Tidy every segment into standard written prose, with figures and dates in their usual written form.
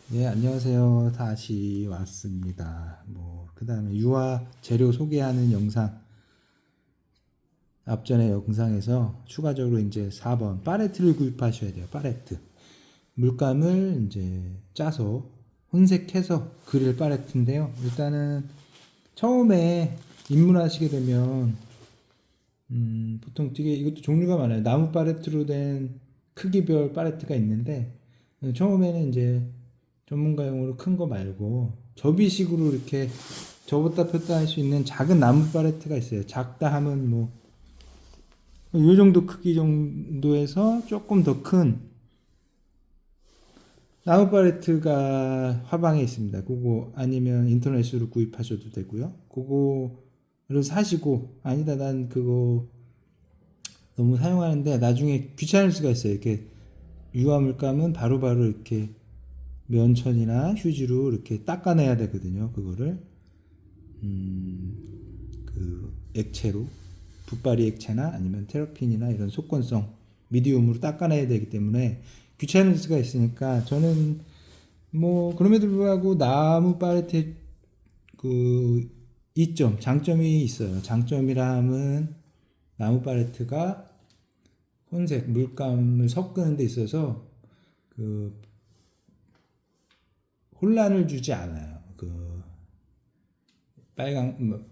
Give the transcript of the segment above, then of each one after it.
네, 안녕하세요. 다시 왔습니다. 그 다음에 유화 재료 소개하는 영상, 앞전에 영상에서 추가적으로 이제 4번, 팔레트를 구입하셔야 돼요. 팔레트. 물감을 이제 짜서 혼색해서 그릴 팔레트인데요. 일단은 처음에 입문하시게 되면, 보통 되게 이것도 종류가 많아요. 나무 팔레트로 된 크기별 팔레트가 있는데, 처음에는 이제 전문가용으로 큰 거 말고 접이식으로 이렇게 접었다 폈다 할 수 있는 작은 나무 팔레트가 있어요. 작다 하면 이 정도 크기 정도에서 조금 더 큰 나무 팔레트가 화방에 있습니다. 그거 아니면 인터넷으로 구입하셔도 되고요. 그거를 사시고, 아니다 난 그거 너무 사용하는데 나중에 귀찮을 수가 있어요. 이렇게 유화 물감은 바로바로 이렇게 면천이나 휴지로 이렇게 닦아내야 되거든요. 그거를 그 액체로, 붓바리 액체나 아니면 테라핀이나 이런 속건성 미디움으로 닦아내야 되기 때문에 귀찮을 수가 있으니까, 저는 그럼에도 불구하고 나무 팔레트의 그 이점, 장점이 있어요. 장점이라 함은 나무 팔레트가 혼색 물감을 섞는 데 있어서 그 혼란을 주지 않아요.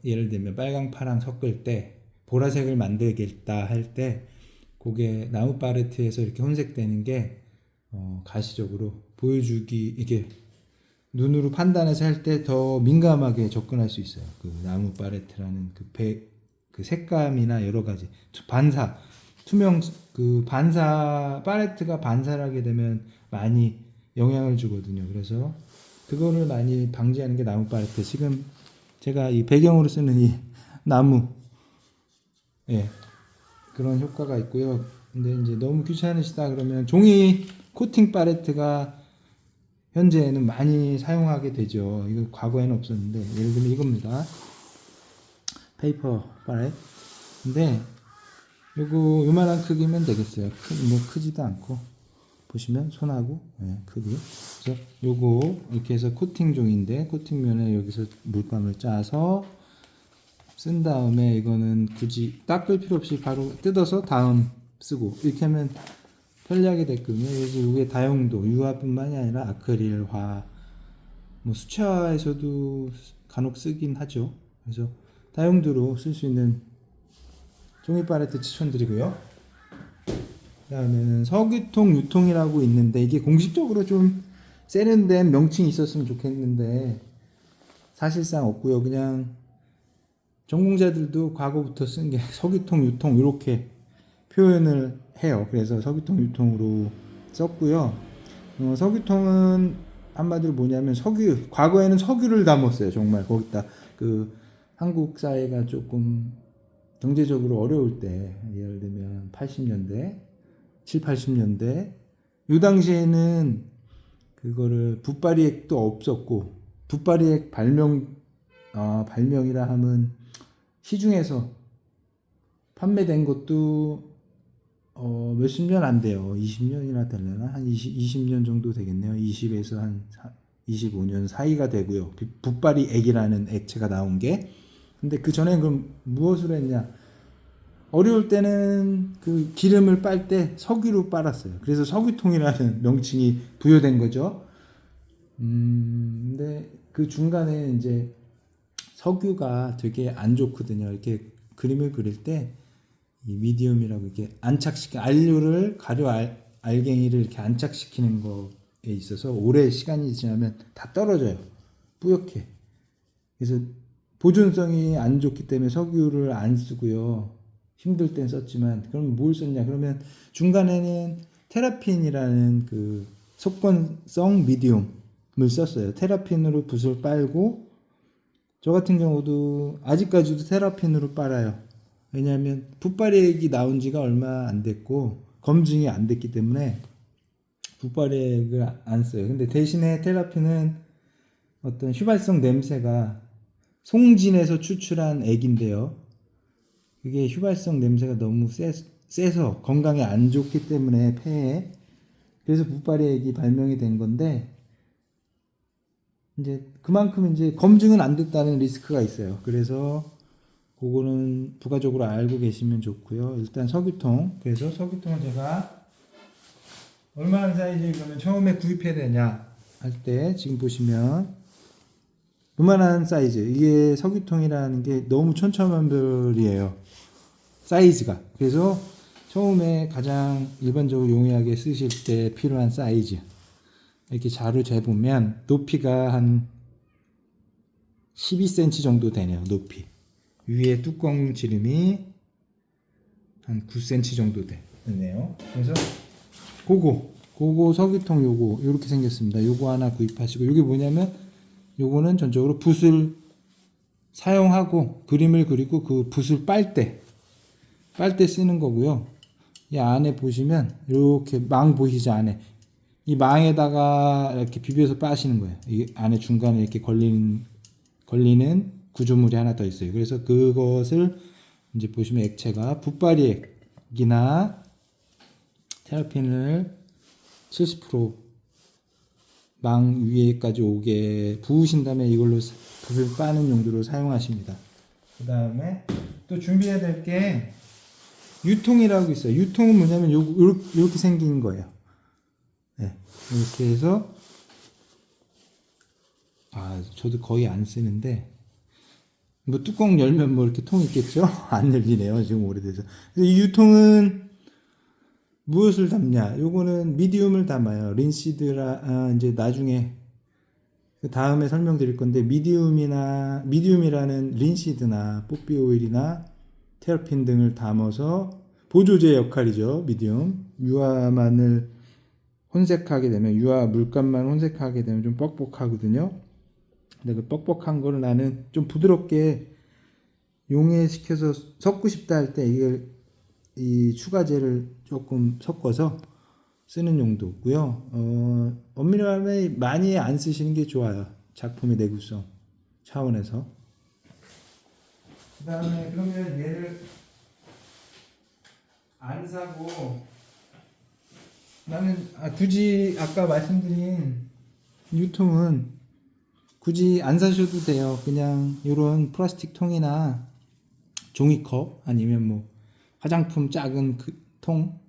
예를 들면 빨강 파랑 섞을 때 보라색을 만들겠다 할 때 그게 나무 팔레트에서 이렇게 혼색되는 게 가시적으로 보여주기, 이게 눈으로 판단해서 할 때 더 민감하게 접근할 수 있어요. 그 나무 팔레트라는 그 색감이나 여러 가지 반사, 투명, 그 반사 팔레트가 반사를 하게 되면 많이 영향을 주거든요. 그래서 그거를 많이 방지하는 게 나무 팔레트. 지금 제가 이 배경으로 쓰는 이 나무, 예, 그런 효과가 있고요. 근데 이제 너무 귀찮으시다 그러면 종이 코팅 팔레트가 현재는 많이 사용하게 되죠. 이거 과거에는 없었는데, 예를 들면 이겁니다. 페이퍼 팔레트. 근데 요거 요만한 크기면 되겠어요. 크지도 않고, 보시면 손하고, 예, 크기. 그래서 요거 이렇게 해서 코팅 종인데, 코팅면에 여기서 물감을 짜서 쓴 다음에, 이거는 굳이 닦을 필요 없이 바로 뜯어서 다음 쓰고 이렇게 하면 편리하게 됐거든요. 이게 다용도 유화뿐만이 아니라 아크릴, 화, 수채화에서도 간혹 쓰긴 하죠. 그래서 다용도로 쓸 수 있는 종이 팔레트 추천드리고요. 그다음에는 석유통 유통이라고 있는데, 이게 공식적으로 좀 세련된 명칭이 있었으면 좋겠는데 사실상 없고요. 그냥 전공자들도 과거부터 쓴 게 석유통 유통 이렇게 표현을 해요. 그래서 석유통 유통으로 썼고요. 석유통은 한마디로 뭐냐면 과거에는 석유를 담았어요. 정말 거기다 한국 사회가 조금 경제적으로 어려울 때, 예를 들면 80년대, 7, 80년대, 이 당시에는 그거를 붓바리액도 없었고, 붓바리액 발명이라 하면 시중에서 판매된 것도 몇십 년 안 돼요. 20년이나 되려나? 한 20년 정도 되겠네요. 20에서 한 25년 사이가 되고요. 붓바리액이라는 액체가 나온 게. 근데 그 전에 그럼 무엇으로 했냐? 어려울 때는 그 기름을 빨 때 석유로 빨았어요. 그래서 석유통이라는 명칭이 부여된 거죠. 근데 그 중간에 이제 석유가 되게 안 좋거든요. 이렇게 그림을 그릴 때 이 미디움이라고 이렇게 안착시킨 알갱이를 이렇게 안착시키는 거에 있어서 오래 시간이 지나면 다 떨어져요. 뿌옇게. 그래서 보존성이 안 좋기 때문에 석유를 안 쓰고요. 힘들 땐 썼지만, 그럼 뭘 썼냐? 그러면 중간에는 테라핀이라는 그 속건성 미디움을 썼어요. 테라핀으로 붓을 빨고, 저 같은 경우도 아직까지도 테라핀으로 빨아요. 왜냐하면 붓바리액이 나온 지가 얼마 안 됐고 검증이 안 됐기 때문에 붓바리액을 안 써요. 근데 대신에 테라핀은 어떤 휘발성 냄새가, 송진에서 추출한 액인데요. 그게 휘발성 냄새가 너무 세서 건강에 안 좋기 때문에, 폐에. 그래서 붓바리액이 발명이 된 건데, 이제 그만큼 이제 검증은 안 됐다는 리스크가 있어요. 그래서 그거는 부가적으로 알고 계시면 좋고요. 일단 석유통. 그래서 석유통을 제가 얼마나 사이즈 그러면 처음에 구입해야 되냐 할 때 지금 보시면 요만한 사이즈. 이게 석유통이라는 게 너무 천차만별이에요. 사이즈가. 그래서 처음에 가장 일반적으로 용이하게 쓰실 때 필요한 사이즈. 이렇게 자로 재보면 높이가 한 12cm 정도 되네요. 높이. 위에 뚜껑 지름이 한 9cm 정도 되네요. 그래서 그거 석유통 요거 이렇게 생겼습니다. 요거 하나 구입하시고, 요게 뭐냐면 요거는 전적으로 붓을 사용하고 그림을 그리고 그 붓을 빨 때 쓰는 거고요. 이 안에 보시면 이렇게 망 보이시죠? 안에 이 망에다가 이렇게 비벼서 빠시는 거예요. 이 안에 중간에 이렇게 걸리는 구조물이 하나 더 있어요. 그래서 그것을 이제 보시면 액체가 붓발이액이나 테라핀을 70%망 위에까지 오게 부으신 다음에 이걸로 붓을 빠는 용도로 사용하십니다. 그 다음에 또 준비해야 될 게 유통이라고 있어요. 유통은 뭐냐면 이렇게 생긴 거예요. 네, 이렇게 해서 저도 거의 안 쓰는데 뭐 뚜껑 열면 뭐 이렇게 통 있겠죠? 안 열리네요. 지금 오래돼서. 그래서 이 유통은 무엇을 담냐? 요거는 미디움을 담아요. 린시드라 이제 나중에 그 다음에 설명드릴 건데 미디움이라는 린시드나 뽀삐 오일이나 테라핀 등을 담아서 보조제 역할이죠. 미디움. 유화만을 혼색하게 되면 유화 물감만 혼색하게 되면 좀 뻑뻑하거든요. 근데 그 뻑뻑한 거를 나는 좀 부드럽게 용해시켜서 섞고 싶다 할 때 이걸 이 추가제를 조금 섞어서 쓰는 용도고요. 엄밀히 말하면 많이 안 쓰시는 게 좋아요. 작품의 내구성 차원에서. 그 다음에 그러면 얘를 안 사고 나는 굳이 아까 말씀드린 유통은 굳이 안 사셔도 돼요. 그냥 이런 플라스틱 통이나 종이컵 아니면 뭐 화장품 작은 그 통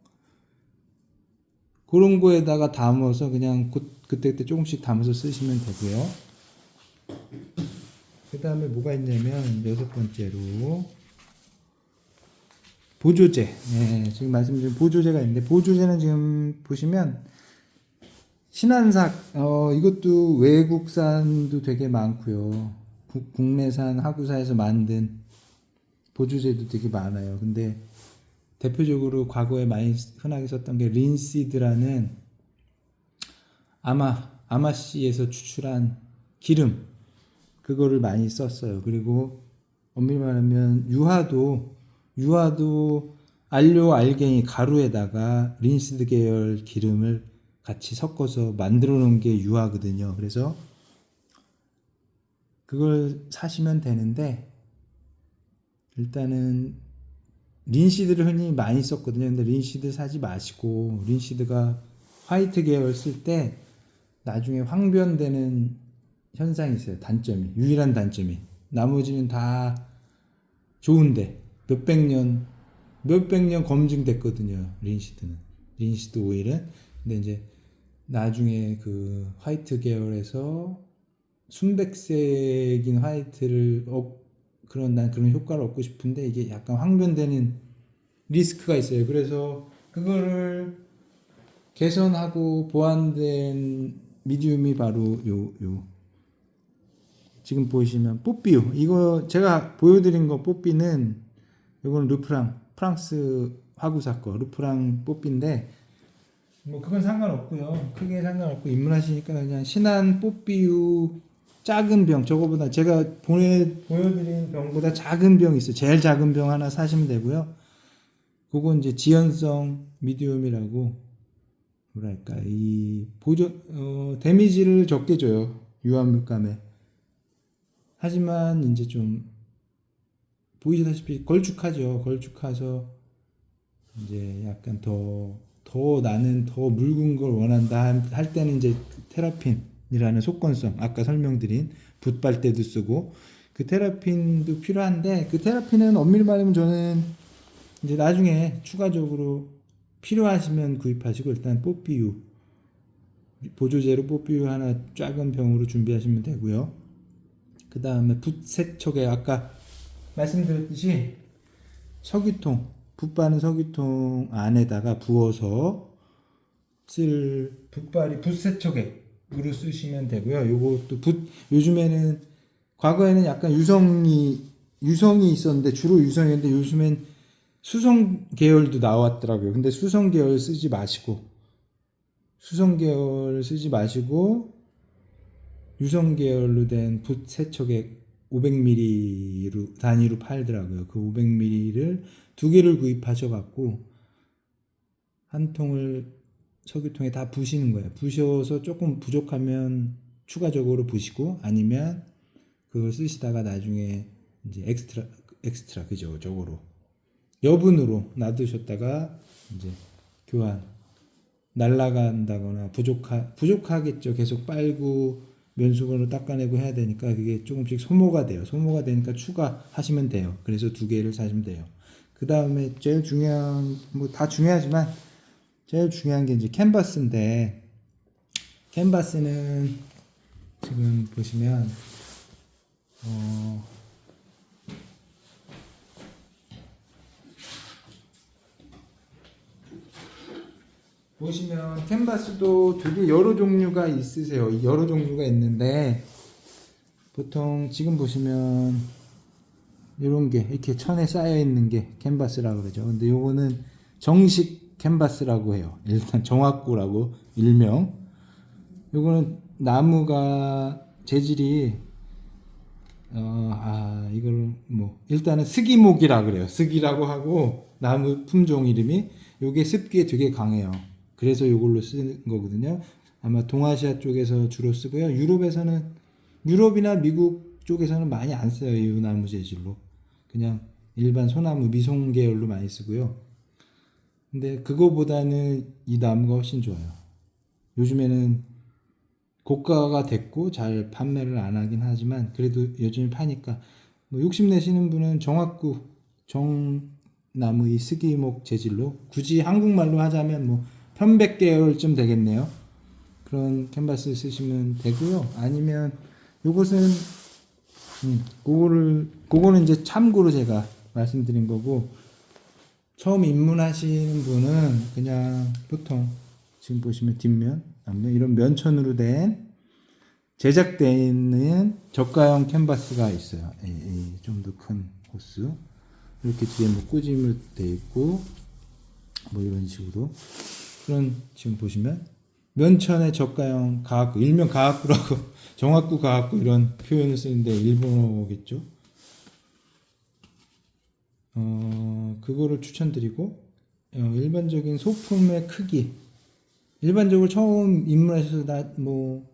그런 거에다가 담아서 그냥 그때 조금씩 담아서 쓰시면 되고요. 그 다음에 뭐가 있냐면 6번째로 보조제. 네, 지금 말씀드린 보조제가 있는데 보조제는 지금 보시면 신한삭 이것도 외국산도 되게 많고요. 국내산 하구사에서 만든 보조제도 되게 많아요. 근데 대표적으로 과거에 많이 흔하게 썼던 게 린시드라는 아마씨에서 추출한 기름 그거를 많이 썼어요. 그리고 엄밀히 말하면 유화도 알료 알갱이 가루에다가 린시드 계열 기름을 같이 섞어서 만들어 놓은 게 유화거든요. 그래서 그걸 사시면 되는데 일단은 린시드를 흔히 많이 썼거든요. 근데 린시드 사지 마시고 린시드가 화이트 계열 쓸 때 나중에 황변되는 현상이 있어요. 단점이. 유일한 단점이. 나머지는 다 좋은데 몇백 년 검증됐거든요. 린시드 오일은. 근데 이제 나중에 그 화이트 계열에서 순백색인 화이트를 난 그런 효과를 얻고 싶은데 이게 약간 황변되는 리스크가 있어요. 그래서 그거를 개선하고 보완된 미디움이 바로 요 지금 보시면 뽀삐요. 이거 제가 보여드린 거 뽀삐는 이거는 르프랑 프랑스 화구사 거 르프랑 뽀삐인데 뭐 그건 상관없고요. 크게 상관없고 입문하시니까 그냥 신한 뽀삐유 작은 병 저거보다 제가 보여드린 병보다 작은 병이 있어요. 제일 작은 병 하나 사시면 되고요. 그건 이제 지연성 미디움이라고 뭐랄까 이 데미지를 적게 줘요. 유화물감에. 하지만 이제 좀 보이시다시피 걸쭉하죠. 걸쭉해서 이제 약간 더 나는 더 묽은 걸 원한다 할 때는 이제 테라핀 속건성, 아까 설명드린 붓빨대도 쓰고 그 테라핀도 필요한데, 그 테라핀은 엄밀히 말하면 저는 이제 나중에 추가적으로 필요하시면 구입하시고, 일단 뽀삐유 보조제로 뽀삐유 하나 작은 병으로 준비하시면 되고요. 그 다음에 붓 세척에 아까 말씀드렸듯이 석유통, 붓 바른 석유통 안에다가 부어서 쓸 붓발이 붓 세척액으로 쓰시면 되고요. 요것도 요즘에는, 과거에는 약간 유성이 있었는데, 주로 유성이었는데 요즘엔 수성 계열도 나왔더라고요. 근데 수성 계열 쓰지 마시고 유성 계열로 된 붓 세척액 500ml 단위로 팔더라고요. 그 500ml를 두 개를 구입하셔갖고 한 통을 석유통에 다 부시는 거예요. 부셔서 조금 부족하면 추가적으로 부시고, 아니면 그걸 쓰시다가 나중에 이제 엑스트라 그죠? 저거로 여분으로 놔두셨다가 이제 교환, 날라간다거나 부족하겠죠. 계속 빨고 면수건으로 닦아내고 해야 되니까 그게 조금씩 소모가 돼요. 소모가 되니까 추가하시면 돼요. 그래서 두 개를 사시면 돼요. 그 다음에 제일 중요한, 뭐 다 중요하지만 제일 중요한 게 이제 캔버스인데, 캔버스는 지금 보시면 캔버스도 되게 여러 종류가 있으세요. 여러 종류가 있는데, 보통 지금 보시면 이런 게 이렇게 천에 쌓여 있는 게 캔버스라고 그러죠. 근데 요거는 정식 캔버스라고 해요. 일단 정화구라고 일명. 요거는 나무가 재질이 이걸 뭐 일단은 스기목이라 그래요. 스기라고 하고, 나무 품종 이름이 요게 습기에 되게 강해요. 그래서 요걸로 쓰는 거거든요. 아마 동아시아 쪽에서 주로 쓰고요. 유럽이나 미국 쪽에서는 많이 안 써요. 이 나무 재질로. 그냥 일반 소나무 미송 계열로 많이 쓰고요. 근데 그거보다는 이 나무가 훨씬 좋아요. 요즘에는 고가가 됐고 잘 판매를 안 하긴 하지만, 그래도 요즘에 파니까 뭐 욕심내시는 분은 정나무 이 스기목 재질로, 굳이 한국말로 하자면 뭐 편백 계열쯤 되겠네요. 그런 캔버스 쓰시면 되고요. 아니면 요것은 그거는 이제 참고로 제가 말씀드린 거고, 처음 입문하시는 분은 그냥 보통 지금 보시면 뒷면, 앞면 이런 면천으로 된 제작되어 있는 저가형 캔버스가 있어요. 좀 더 큰 호스. 이렇게 뒤에 뭐 꽂임을 돼 있고, 뭐 이런 식으로. 그런, 지금 보시면 면천의 저가형 가학구, 일명 가학구라고 정학구 가학구 이런 표현을 쓰는데 일본어겠죠. 그거를 추천드리고, 일반적인 소품의 크기, 일반적으로 처음 입문하셔서 뭐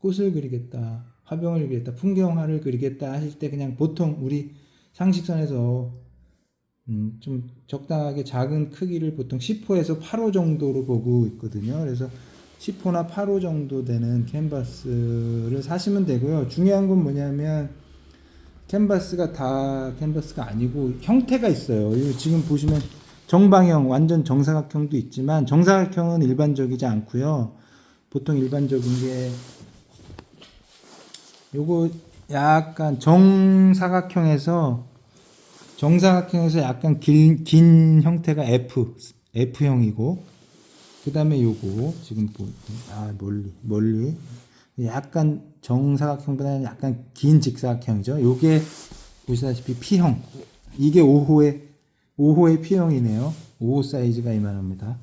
꽃을 그리겠다, 화병을 그리겠다, 풍경화를 그리겠다 하실 때 그냥 보통 우리 상식선에서 좀 적당하게 작은 크기를 보통 10호에서 8호 정도로 보고 있거든요. 그래서 10호나 8호 정도 되는 캔버스를 사시면 되고요. 중요한 건 뭐냐면 캔버스가 다 캔버스가 아니고 형태가 있어요. 지금 보시면 정방형, 완전 정사각형도 있지만 정사각형은 일반적이지 않고요. 보통 일반적인 게 요거 약간 정사각형에서 약간 긴 형태가 F형이고, 그 다음에 요거 지금 멀리 약간 정사각형보다는 약간 긴 직사각형이죠. 요게 보시다시피 P형, 이게 5호의 P형이네요. 5호 사이즈가 이만합니다.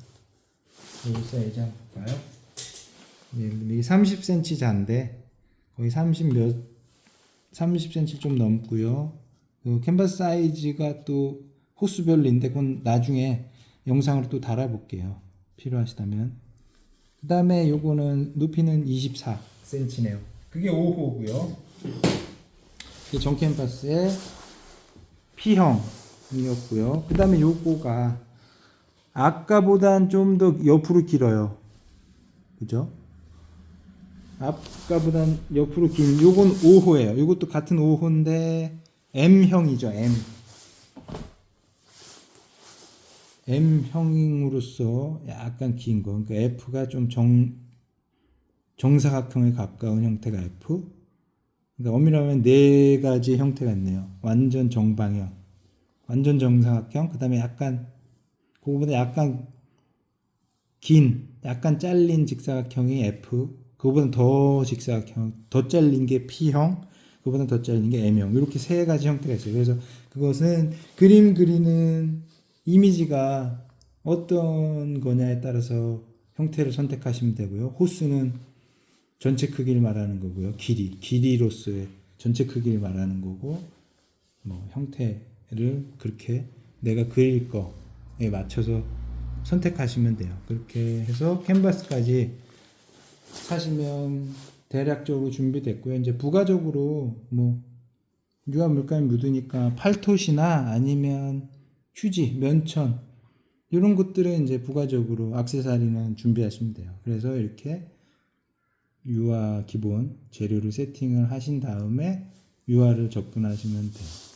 5호 사이즈 한번 볼까요? 이게 30cm 잔데 거의 30cm 좀 넘고요. 그 캔버스 사이즈가 또 호수별로인데 그건 나중에 영상으로 또 달아볼게요. 필요하시다면. 그 다음에 요거는 높이는 24cm네요. 그게 5호고요. 이게 정캔버스의 P형이었고요. 그 다음에 요거가 아까보단 좀 더 옆으로 길어요. 그죠? 아까보단 옆으로 긴 요건 5호예요. 이것도 같은 5호인데 M형이죠. M형으로서 약간 긴 거. 그러니까 F가 좀 정사각형에 가까운 형태가 F. 그러니까 엄밀하면 네 가지 형태가 있네요. 완전 정방형, 완전 정사각형, 그 다음에 약간 그거보다 약간 긴, 약간 잘린 직사각형이 F, 그거보다 더 직사각형, 더 잘린 게 P형, 그거보다 더 잘린 게 M형. 이렇게 세 가지 형태가 있어요. 그래서 그것은 그림 그리는 이미지가 어떤 거냐에 따라서 형태를 선택하시면 되고요. 호수는 전체 크기를 말하는 거고요. 길이로서의 전체 크기를 말하는 거고, 뭐 형태를 그렇게 내가 그릴 거에 맞춰서 선택하시면 돼요. 그렇게 해서 캔버스까지 사시면 대략적으로 준비됐고요. 이제 부가적으로 뭐 유화 물감이 묻으니까 팔토시나 아니면 휴지, 면천 이런 것들은 이제 부가적으로 액세서리는 준비하시면 돼요. 그래서 이렇게 유화 기본 재료를 세팅을 하신 다음에 유화를 접근하시면 돼요.